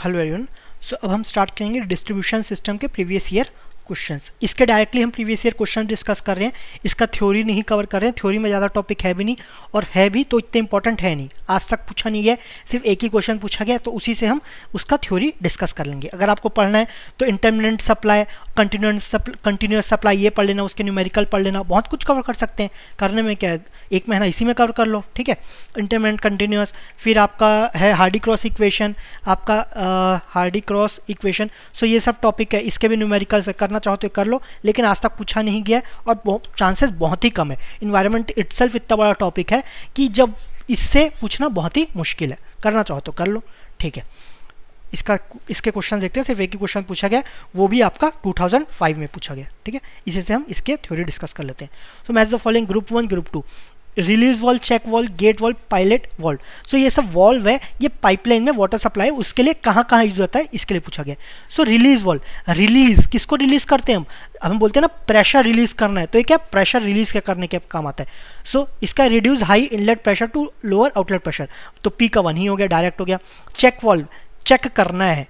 Hello everyone. सो अब हम start करेंगे डिस्ट्रीब्यूशन सिस्टम के प्रीवियस ईयर क्वेश्चंस। इसके डायरेक्टली हम प्रीवियस ईयर क्वेश्चन डिस्कस कर रहे हैं, इसका थ्योरी नहीं कवर कर रहे हैं। थ्योरी में ज़्यादा टॉपिक है भी नहीं, और है भी तो इतने इंपॉर्टेंट है नहीं, आज तक पूछा नहीं गया, सिर्फ एक ही क्वेश्चन पूछा गया, तो उसी से हम उसका थ्योरी डिस्कस कर लेंगे। अगर आपको पढ़ना है तो इंटरमिटेंट सप्लाई, कंटिन्यूस सप्लाई ये पढ़ लेना, उसके न्यूमेरिकल पढ़ लेना, बहुत कुछ कवर कर सकते हैं। करने में क्या है, एक महीना इसी में कवर कर लो, ठीक है। इंटरमिटेंट, कंटिन्यूस, फिर आपका है हार्डी क्रॉस इक्वेशन, आपका हार्डी क्रॉस इक्वेशन। सो ये सब टॉपिक है, इसके भी न्यूमेरिकल से करना चाहो तो कर लो, लेकिन आज तक पूछा नहीं गया और चांसेस बहुत ही कम है। इन्वायरमेंट इटसेल्फ इतना बड़ा टॉपिक है कि जब इससे पूछना बहुत ही मुश्किल है। करना चाहो तो कर लो, ठीक है। इसके क्वेश्चन देखते हैं, सिर्फ एक ही क्वेश्चन पूछा गया, वो भी आपका 2005 में पूछा गया, ठीक है। इसी से हम इसके थ्योरी डिस्कस कर लेते हैं। तो match the following group 1, group 2, release valve, check valve, gate valve, pilot valve. So ये सब वॉल्व है, ये पाइपलाइन में वाटर सप्लाई, उसके लिए कहाँ कहाँ यूज होता है इसके लिए पूछा गया। सो रिलीज वॉल्व, रिलीज किसको रिलीज करते हैं हम बोलते हैं ना प्रेशर रिलीज करना है, तो ये क्या प्रेशर रिलीज क्या करने के काम आता है। सो इसका reduce high inlet pressure to lower outlet pressure, तो पी का 1 ही हो गया, डायरेक्ट हो गया। चेक वॉल्व, चेक करना है,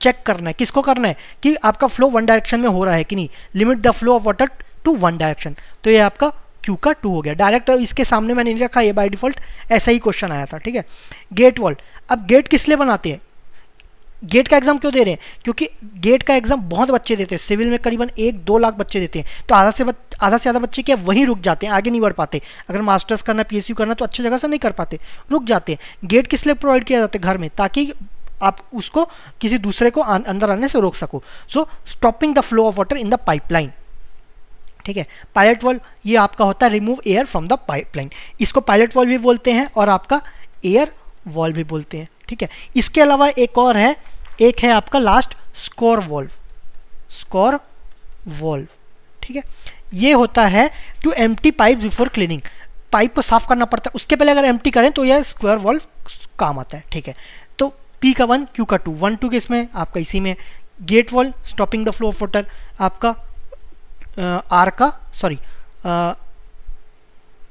चेक करना है, किसको करना है कि आपका फ्लो वन डायरेक्शन में हो रहा है कि नहीं, limit the flow of water to one direction, तो ये आपका Q का 2 हो गया। डायरेक्ट इसके सामने मैंने नहीं रखा, ये बाय डिफॉल्ट ऐसा ही क्वेश्चन आया था, ठीक है। गेट वॉल्व, अब गेट किस लिए बनाते हैं, गेट का एग्जाम क्यों दे रहे हैं, क्योंकि गेट का एग्जाम बहुत बच्चे देते हैं, सिविल में करीबन 1-2 लाख बच्चे देते हैं, तो आधा से ज़्यादा बच्चे क्या वहीं रुक जाते हैं, आगे नहीं बढ़ पाते। अगर मास्टर्स करना, PSU करना तो अच्छी जगह से नहीं कर पाते, रुक जाते हैं। गेट किस लिए प्रोवाइड किया जाता है घर में, ताकि आप उसको किसी दूसरे को अंदर आने से रोक सको। So stopping the flow of water in the pipeline, ठीक है। पायलट वॉल्व ये आपका होता है remove air from the pipeline, इसको पायलट वॉल्व भी बोलते हैं और आपका एयर वॉल्व भी बोलते हैं, ठीक है। इसके अलावा एक और है, एक है आपका last scour valve, scour valve, ठीक है। ये होता है to empty pipe before cleaning, pipe को साफ करना पड़ता है, उसके पहले अगर एम्प्टी करें तो यह स्क्वायर वॉल्व काम आता है, ठीक है। तो P का 1, Q का 2, 1-2 किसमें आपका इसी में। Gate valve stopping the flow of water, आपका R का सॉरी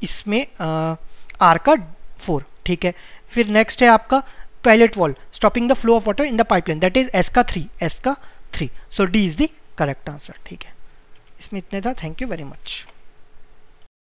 इसमें R का 4, ठीक है। फिर नेक्स्ट है आपका pilot valve stopping the flow of water in the pipeline, that is S का 3, सो D is the correct answer, ठीक है। इसमें इतने था, थैंक यू वेरी मच।